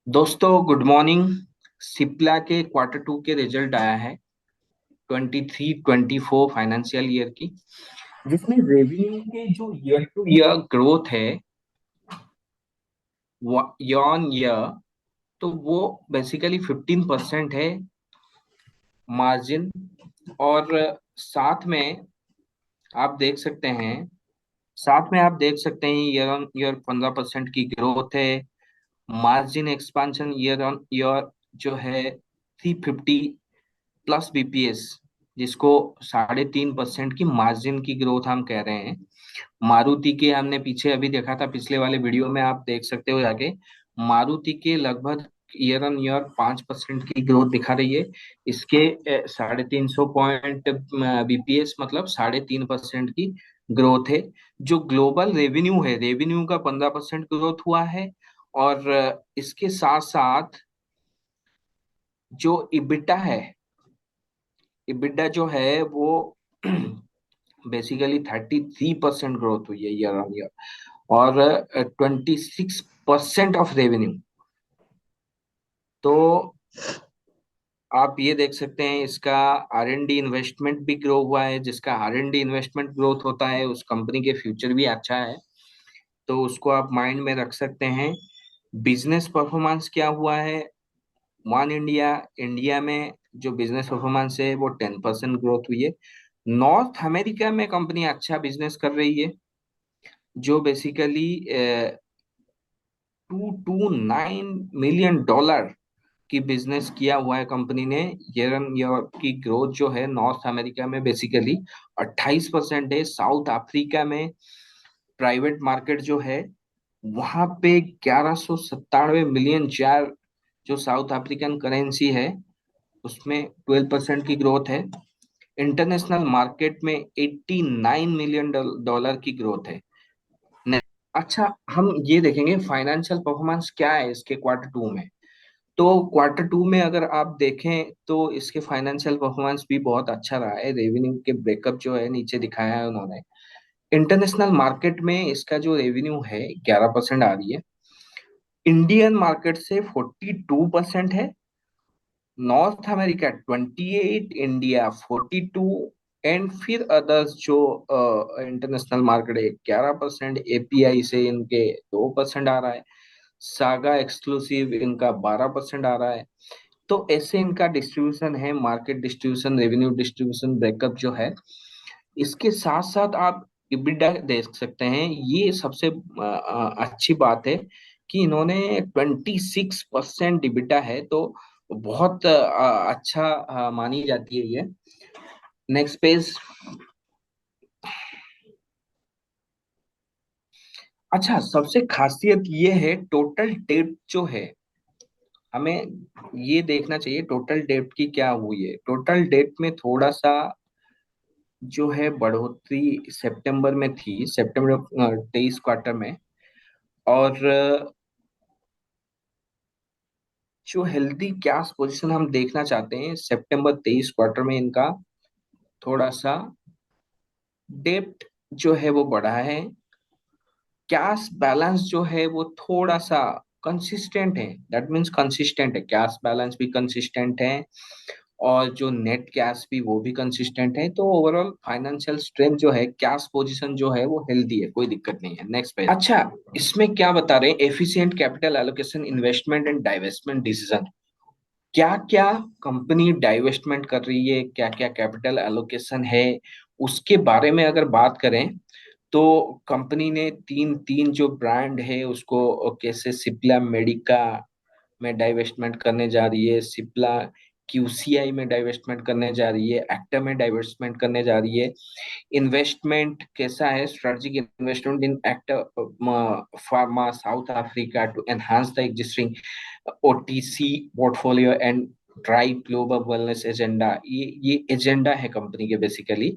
दोस्तों good morning. Cipla के quarter 2 के रिजल्ट आया है 23-24 फाइनेंशियल ईयर की, जिसमें रेवेन्यू के जो ईयर टू ईयर ग्रोथ है ईयर ऑन ईयर, तो वो बेसिकली 15% है मार्जिन। और साथ में आप देख सकते हैं साथ में आप देख सकते हैं ईयर ऑन ईयर 15% की ग्रोथ है। Margin expansion year on year जो है 350 प्लस बीपीएस, जिसको 3.5% की मार्जिन की ग्रोथ हम कह रहे हैं। मारुति के हमने पीछे अभी देखा था, पिछले वाले वीडियो में आप देख सकते हो जाके। मारुति के लगभग ईयर ऑन ईयर 5% की ग्रोथ दिखा रही है। इसके 350 पॉइंट बीपीएस मतलब 3.5% की ग्रोथ है। जो ग्लोबल रेवेन्यू है, रेवेन्यू का 15% ग्रोथ हुआ है। और इसके साथ साथ जो इबिटा है, इबिटा जो है वो बेसिकली 33% ग्रोथ हुई है ईयर ऑन ईयर। और 26% ऑफ रेवेन्यू। तो आप ये देख सकते हैं इसका आर एन डी इन्वेस्टमेंट भी ग्रो हुआ है। जिसका R N D investment growth होता है उस कंपनी के फ्यूचर भी अच्छा है, तो उसको आप माइंड में रख सकते हैं। बिजनेस परफॉर्मेंस क्या हुआ है, वन इंडिया, इंडिया में जो बिजनेस परफॉर्मेंस है वो 10% ग्रोथ हुई है। नॉर्थ अमेरिका में कंपनी अच्छा बिजनेस कर रही है, जो बेसिकली 229 मिलियन डॉलर की बिजनेस किया हुआ है कंपनी ने। ईयर ऑन ईयर की ग्रोथ जो है नॉर्थ अमेरिका में बेसिकली 28% है। साउथ अफ्रीका में प्राइवेट मार्केट जो है वहां पे 1197 मिलियन चार, जो साउथ अफ्रीकन करेंसी है उसमें 12% की ग्रोथ है। इंटरनेशनल मार्केट में 89 मिलियन डॉलर की ग्रोथ है। अच्छा, हम ये देखेंगे फाइनेंशियल परफॉर्मेंस क्या है इसके क्वार्टर 2 में। तो क्वार्टर 2 में अगर आप देखें तो इसके फाइनेंशियल परफॉर्मेंस भी बहुत अच्छा रहा है। रेवेन्यू के ब्रेकअप जो है नीचे दिखाया है उन्होंने। इंटरनेशनल मार्केट में इसका जो रेवेन्यू है 11% आ रही है। इंडियन मार्केट से 42% है। नॉर्थ अमेरिका 28, इंडिया 42, एंड फिर अदर्स जो इंटरनेशनल मार्केट है 11%। एपीआई से इनके 2% आ रहा है। सागा एक्सक्लूसिव इनका 12% आ रहा है। तो ऐसे इनका डिस्ट्रीब्यूशन है, market distribution, revenue distribution breakup जो है। इसके साथ साथ आप इबिडा देख सकते हैं। ये सबसे अच्छी बात है कि इन्होंने 26% इबिटा है, तो बहुत अच्छा मानी जाती है ये। Next page. अच्छा, सबसे खासियत ये है टोटल डेट जो है, हमें ये देखना चाहिए टोटल डेट की क्या हुई है। टोटल डेट में थोड़ा सा जो है बढ़ोतरी सितंबर में थी, सितंबर 23 क्वार्टर में। और जो हेल्दी कैश पोजीशन हम देखना चाहते हैं सितंबर 23 क्वार्टर में, इनका थोड़ा सा डेप्ट जो है वो बढ़ा है। कैश बैलेंस जो है वो थोड़ा सा कंसिस्टेंट है, दैट मीन्स कंसिस्टेंट है, कैश बैलेंस भी कंसिस्टेंट है। और जो नेट कैश भी वो भी कंसिस्टेंट है। तो ओवरऑल फाइनेंशियल स्ट्रेंथ जो है, कैश पोजीशन जो है वो हेल्दी है, कोई दिक्कत नहीं है। Next page. अच्छा, इसमें क्या बता रहे हैं, efficient capital allocation, investment and divestment decision. क्या क्या कंपनी डाइवेस्टमेंट कर रही है, क्या क्या कैपिटल एलोकेशन है, उसके बारे में अगर बात करें तो कंपनी ने तीन तीन जो ब्रांड है उसको कैसे सिप्ला मेडिका में डाइवेस्टमेंट करने जा रही है, सिप्ला क्यूसीआई में डाइवेस्टमेंट करने जा रही है, एक्टा में डाइवेस्टमेंट करने जा रही है। इन्वेस्टमेंट कैसा है, strategic investment in Actor pharma South Africa to enhance the existing OTC portfolio and drive global wellness agenda. ये एजेंडा है कंपनी के बेसिकली,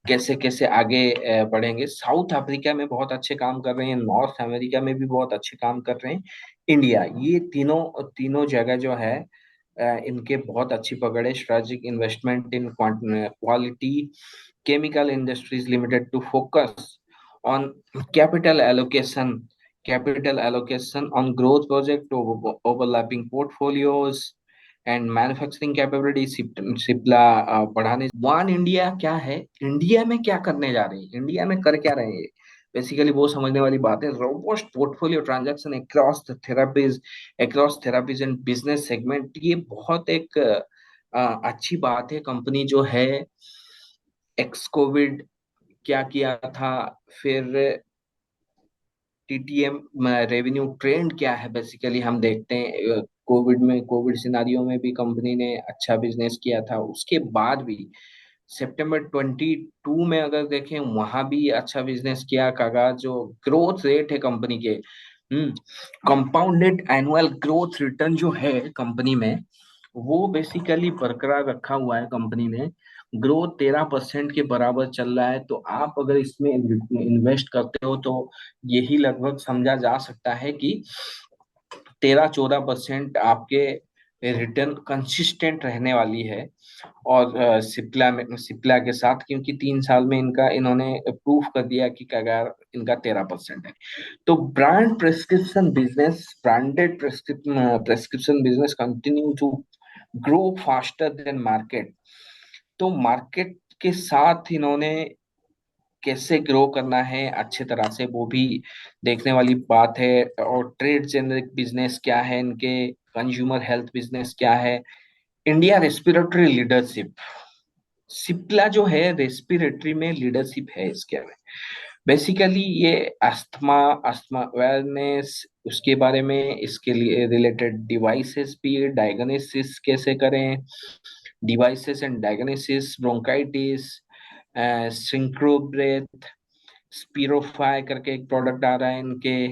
कैसे कैसे आगे बढ़ेंगे। साउथ अफ्रीका में बहुत अच्छे काम कर रहे हैं, नॉर्थ अमेरिका में भी बहुत अच्छे काम कर रहे हैं, इंडिया, ये तीनों तीनों जगह जो है इनके बहुत अच्छी पकड़ है। Strategic investment in quality chemical industries limited to focus on capital allocation capital allocation on growth project, overlapping portfolios and manufacturing capability Cipla बढ़ाने। वन इंडिया क्या है, इंडिया में क्या करने जा रहे हैं, इंडिया में कर क्या रहे हैं, बेसिकली वो समझने वाली बात है। Robust portfolio transaction across therapies and business segment, ये बहुत एक अच्छी बात है। कंपनी जो है एक्स कोविड क्या किया था, फिर टीटीएम रेवेन्यू ट्रेंड क्या है, बेसिकली हम देखते हैं कोविड सिनारियो में भी कंपनी ने अच्छा बिजनेस किया था, उसके बाद भी सितंबर 22 में अगर देखें वहां भी अच्छा बिजनेस किया। कागा जो ग्रोथ रेट है कंपनी के, कंपाउंडेड एनुअल ग्रोथ रिटर्न जो है कंपनी में, वो बेसिकली बरकरार रखा हुआ है कंपनी ने। ग्रोथ 13% के बराबर चल रहा है, तो आप अगर इसमें इन्वेस्ट करते हो तो यही लगभग समझा जा सकता है कि 13-14% आपके रिटर्न कंसिस्टेंट रहने वाली है। और सिप्ला के साथ, क्योंकि 3 साल में इनका इन्होंने प्रूफ कर दिया कि कगार इनका 13% है। तो branded prescription business continue to grow faster than market. तो मार्केट के साथ इन्होंने कैसे ग्रो करना है अच्छे तरह से, वो भी देखने वाली बात है। और ट्रेड जेनरिक बिजनेस क्या है इनके, कंज्यूमर हेल्थ बिजनेस क्या है, इंडिया रेस्पिरेटरी लीडरशिप, सिप्ला जो है रेस्पिरेटरी में लीडरशिप है इसके में। बेसिकली ये अस्थमा अस्थमा अवेयरनेस उसके बारे में, इसके लिए रिलेटेड डिवाइसेस भी, डायग्नोसिस कैसे करें, डिवाइसेस एंड डायग्नोसिस, ब्रोंकाइटिस, सिंक्रोब्रेथ, स्पीरोफाई करके एक प्रोडक्ट आ रहा है इनके।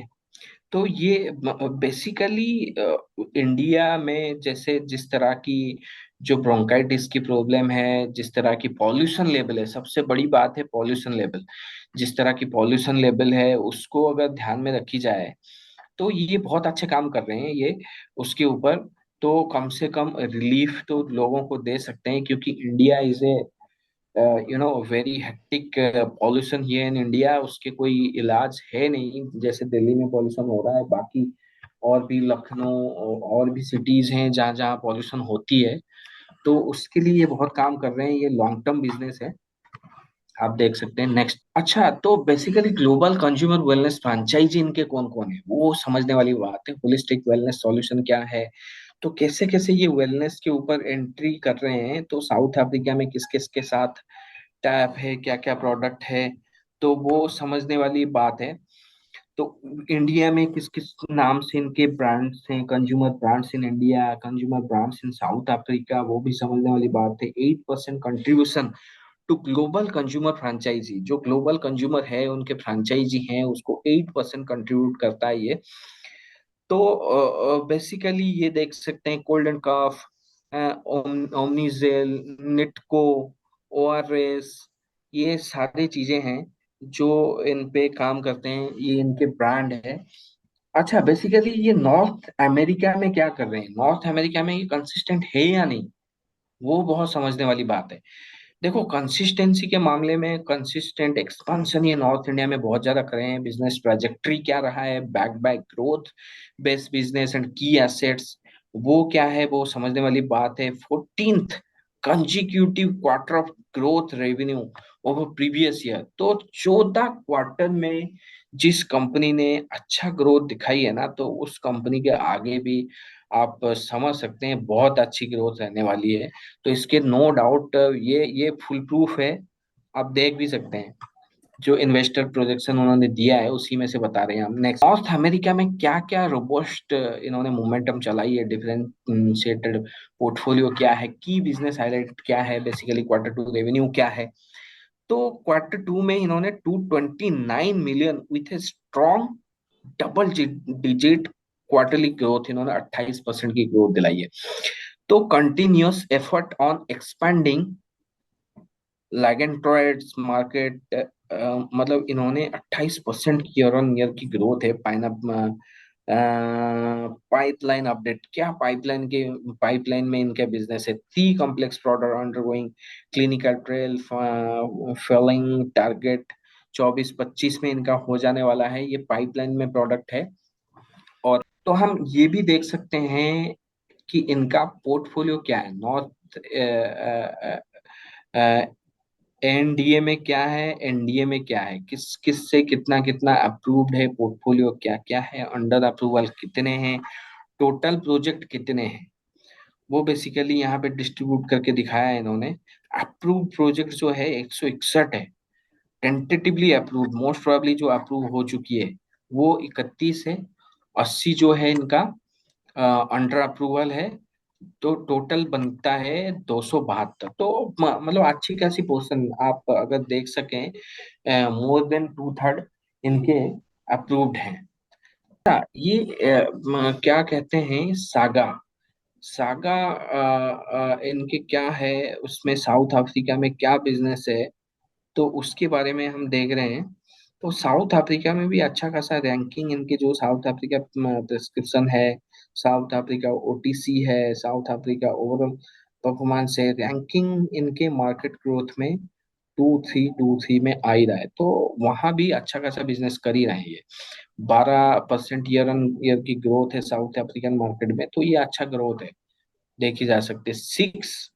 तो ये बेसिकली इंडिया में जैसे जिस तरह की जो ब्रोंकाइटिस की प्रॉब्लम है, जिस तरह की पॉल्यूशन लेवल है, सबसे बड़ी बात है पॉल्यूशन लेवल, जिस तरह की पॉल्यूशन लेवल है उसको अगर ध्यान में रखी जाए तो ये बहुत अच्छे काम कर रहे हैं ये उसके ऊपर। तो कम से कम रिलीफ तो लोगों को दे सकते हैं, क्योंकि India is a very hectic pollution here in India, उसके कोई इलाज है नहीं। जैसे दिल्ली में पॉल्यूशन हो रहा है, बाकी और भी लखनऊ और भी सिटीज हैं जहाँ जहाँ पॉल्यूशन होती है, तो उसके लिए ये बहुत काम कर रहे हैं। ये लॉन्ग टर्म बिजनेस है, आप देख सकते हैं। नेक्स्ट, अच्छा तो basically global consumer wellness franchise इनके कौन कौन है वो समझने वाली बात है। होलिस्टिक वेलनेस सॉल्यूशन क्या है, तो कैसे कैसे ये वेलनेस के ऊपर एंट्री कर रहे हैं, तो साउथ अफ्रीका में किस किस के साथ टैप है, क्या क्या प्रोडक्ट है, तो वो समझने वाली बात है। तो इंडिया में किस किस नाम से इनके ब्रांड्स हैं, consumer brands in India, consumer brands in South Africa, वो भी समझने वाली बात है। 8% contribution to global consumer franchise, जो ग्लोबल कंज्यूमर है उनके फ्रेंचाइजी हैं उसको 8% कंट्रीब्यूट करता है ये। तो बेसिकली ये देख सकते हैं कोल्ड एंड कफ, ओमनीजेल, निटको, ओआरएस, ये सारी चीजें हैं जो इन पे काम करते हैं, ये इनके ब्रांड है। अच्छा बेसिकली ये नॉर्थ अमेरिका में क्या कर रहे हैं, नॉर्थ अमेरिका में ये कंसिस्टेंट है या नहीं, वो बहुत समझने वाली बात है। देखो कंसिस्टेंसी के मामले में कंसिस्टेंट एक्सपांशन ये नॉर्थ इंडिया में बहुत ज्यादा करे हैं। बिजनेस ट्रैजेक्टरी क्या रहा है, back by growth based business and की एसेट्स, वो क्या है वो समझने वाली बात है। 14th consecutive quarter of growth revenue over previous year, तो 14 क्वार्टर में जिस कंपनी ने अच्छा ग्रोथ दिखाई है ना, तो उस कंपनी के आगे भी आप समझ सकते हैं बहुत अच्छी ग्रोथ रहने वाली है। तो इसके नो डाउट ये फुल प्रूफ है, आप देख भी सकते हैं। जो इन्वेस्टर प्रोजेक्शन उन्होंने दिया है उसी में से बता रहे हैं हम। नेक्स्ट, नॉर्थ अमेरिका में क्या क्या रोबोस्ट इन्होंने मोमेंटम चलाई है, डिफरेंशिएटेड पोर्टफोलियो क्या है, की बिजनेस हाईलाइट क्या है, बेसिकली Q2 रेवेन्यू क्या है। तो Q2 में इन्होंने 229 million with a strong double digit quarterly growth, इन्होंने 28% की ग्रोथ दिलाई है। तो continuous effort on expanding lanreotide market, मतलब इन्होंने 28% की ईयर ऑन ईयर की ग्रोथ है। पाइपलाइन अपडेट, क्या पाइपलाइन में इनका बिजनेस है। 3 complex product undergoing clinical trial, filing target 24-25 में इनका हो जाने वाला है, ये पाइपलाइन में प्रोडक्ट है। और तो हम ये भी देख सकते हैं कि इनका पोर्टफोलियो क्या है, नॉर्थ एनडीए में क्या है, एनडीए में क्या है, किस किस से कितना कितना अप्रूव्ड है, पोर्टफोलियो क्या क्या है, अंडर अप्रूवल कितने हैं, टोटल प्रोजेक्ट कितने हैं, वो बेसिकली यहाँ पे डिस्ट्रीब्यूट करके दिखाया है इन्होंने। अप्रूव प्रोजेक्ट जो है 161 है, टेंटेटिवली अप्रूव, मोस्ट प्रोबेबली जो अप्रूव हो चुकी है वो 31 है, 80 जो है इनका अंडर अप्रूवल है, तो टोटल बनता है 272। तो मतलब अच्छी खासी पोर्शन आप अगर देख सकें, मोर देन टू थर्ड इनके अप्रूव्ड हैं। अच्छा, ये क्या कहते हैं, सागा, सागा इनके क्या है, उसमें साउथ अफ्रीका में क्या बिजनेस है, तो उसके बारे में हम देख रहे हैं। तो साउथ अफ्रीका में भी अच्छा खासा रैंकिंग इनके, जो साउथ अफ्रीका प्रिस्क्रिप्शन है, साउथ अफ्रीका ओटीसी है, साउथ अफ्रीका ओवरऑल परफॉर्मेंस है, रैंकिंग इनके मार्केट ग्रोथ में 2323 में आ ही रहा है, तो वहां भी अच्छा खासा बिजनेस कर ही रहे हैं ये। 12% ईयर ऑन ईयर की ग्रोथ है साउथ अफ्रीकन मार्केट में, तो ये अच्छा ग्रोथ है, देखी जा सकती है। 6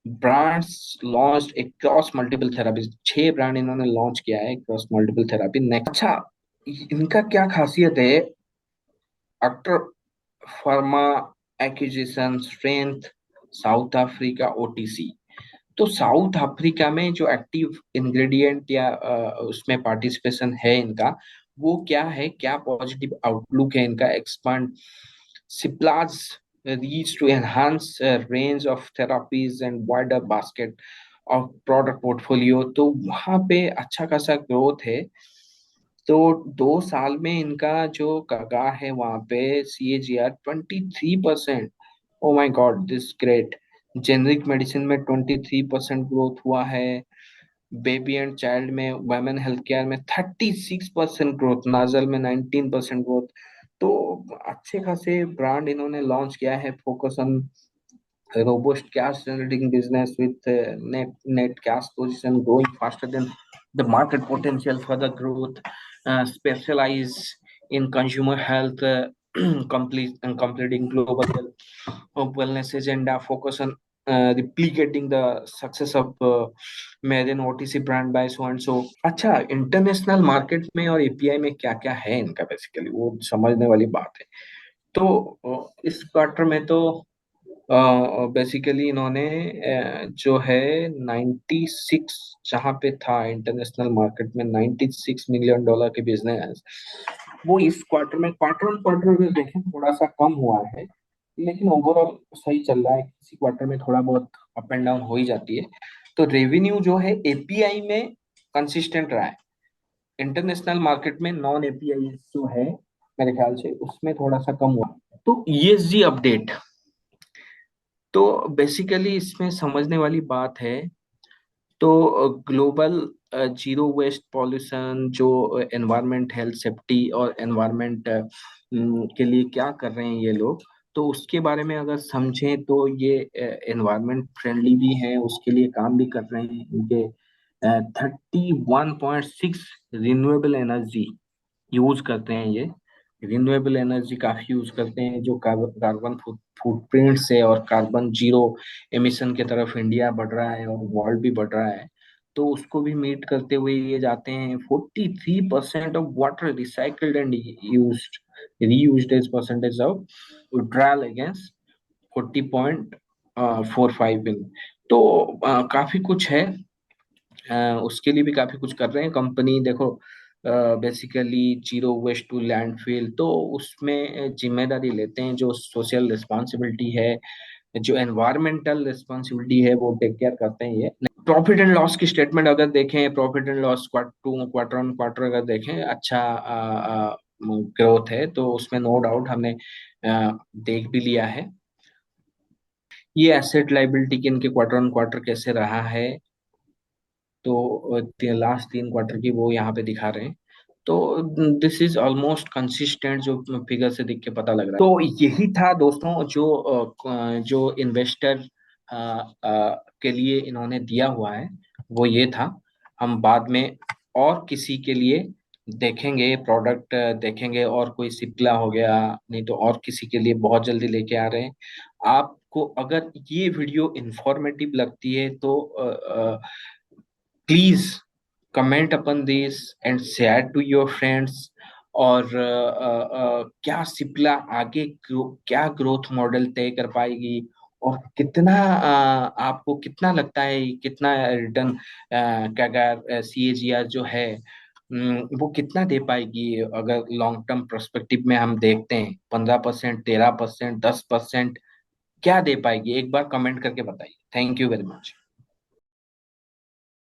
brands launch across multiple therapies, 6 brand इन्होंने लॉन्च किया है अक्रॉस मल्टीपल थेरापी। नेक्स्ट, अच्छा, इनका क्या खासियत है, Actor pharma acquisition strength, South Africa OTC. तो साउथ अफ्रीका में जो एक्टिव इंग्रेडिएंट या उसमें पार्टिसिपेशन है इनका, वो क्या है, क्या पॉजिटिव आउटलुक है इनका, expand सिप्लाज reach to enhance range of therapies and wider basket of product portfolio, तो वहाँ पे अच्छा खासा ग्रोथ है। तो 2 साल में इनका जो कगा है वहाँ पे CAGR 23%। Oh my God, this great. Generic medicine में 23% ग्रोथ हुआ है, बेबी एंड चाइल्ड में, वुमेन हेल्थ केयर में 36% ग्रोथ, नाजल में 19% ग्रोथ। तो अच्छे खासे ब्रांड इन्होंने लॉन्च किया है, focus on robust cash generating business with net cash position growing faster than the market potential for the growth, specialize in consumer health, completing global wellness agenda, focus on replicating the success of Meridian OTC brand by so and so। अच्छा, international market में और API में क्या क्या है इनका, basically वो समझने वाली बात है। तो इस क्वार्टर में तो बेसिकली इन्होंने जो है 96, जहाँ पे था इंटरनेशनल मार्केट में $96 मिलियन की बिजनेस, वो इस क्वार्टर में, क्वार्टर ऑन क्वार्टर अगर देखें थोड़ा सा कम हुआ है, लेकिन ओवरऑल सही चल रहा है। किसी क्वार्टर में थोड़ा बहुत अप एंड डाउन हो ही जाती है। तो रेवेन्यू जो है एपीआई में कंसिस्टेंट रहा है, इंटरनेशनल मार्केट में नॉन एपीआई जो है मेरे ख्याल से उसमें थोड़ा सा कम हुआ। तो ईएसजी अपडेट, तो बेसिकली इसमें समझने वाली बात है, तो ग्लोबल जीरो वेस्ट पॉल्यूशन, जो एनवायरनमेंट हेल्थ सेफ्टी और एनवायरनमेंट के लिए क्या कर रहे हैं ये लोग, तो उसके बारे में अगर समझें तो ये एनवायरनमेंट फ्रेंडली भी हैं, उसके लिए काम भी कर रहे हैं। इनके 31.6 रिन्यूएबल एनर्जी यूज करते हैं, ये रिन्यूएबल एनर्जी काफी यूज करते हैं, जो कार्बन फुटप्रिंट से और कार्बन जीरो एमिशन की तरफ इंडिया बढ़ रहा है और वर्ल्ड भी बढ़ रहा है, तो उसको भी मीट करते हुए ये जाते हैं। 43% of water recycled and used, reused as percentage of withdrawal against 40.45 in. तो काफी कुछ है, उसके लिए भी काफी कुछ कर रहे हैं कंपनी। देखो, basically zero waste to landfill, तो उसमें जिम्मेदारी लेते हैं, जो सोशल रिस्पॉन्सिबिलिटी है, जो एनवायरमेंटल रिस्पॉन्सिबिलिटी है, वो टेक केयर करते हैं ये। प्रॉफिट एंड लॉस की स्टेटमेंट अगर देखें, profit and loss quarter on quarter अगर देखें, अच्छा ग्रोथ है, तो उसमें नो डाउट हमने देख भी लिया है। ये एसेट लाइबिलिटी के इनके क्वार्टर ऑन क्वार्टर कैसे रहा है, तो लास्ट 3 क्वार्टर की वो यहाँ पे दिखा रहे हैं। तो दिस इज ऑलमोस्ट कंसिस्टेंट, जो फिगर से देख के पता लग रहा है। तो यही था दोस्तों, जो इन्वेस्टर के लिए इन्होंने दिया हुआ है, वो ये था। हम बाद में और किसी के लिए देखेंगे प्रोडक्ट, देखेंगे और कोई सिप्ला हो गया, नहीं तो और किसी के लिए बहुत जल्दी लेके आ रहे हैं। आपको अगर ये वीडियो इंफॉर्मेटिव लगती है तो please comment upon this and share to your friends. और क्या सिप्ला आगे क्या ग्रोथ मॉडल तय कर पाएगी, और कितना आपको कितना लगता है कितना रिटर्न का सीएजीआर जो है वो कितना दे पाएगी, अगर लॉन्ग टर्म पर्सपेक्टिव में हम देखते हैं 15%, 13%, 10%, क्या दे पाएगी? एक बार कमेंट करके बताइए। Thank you very much.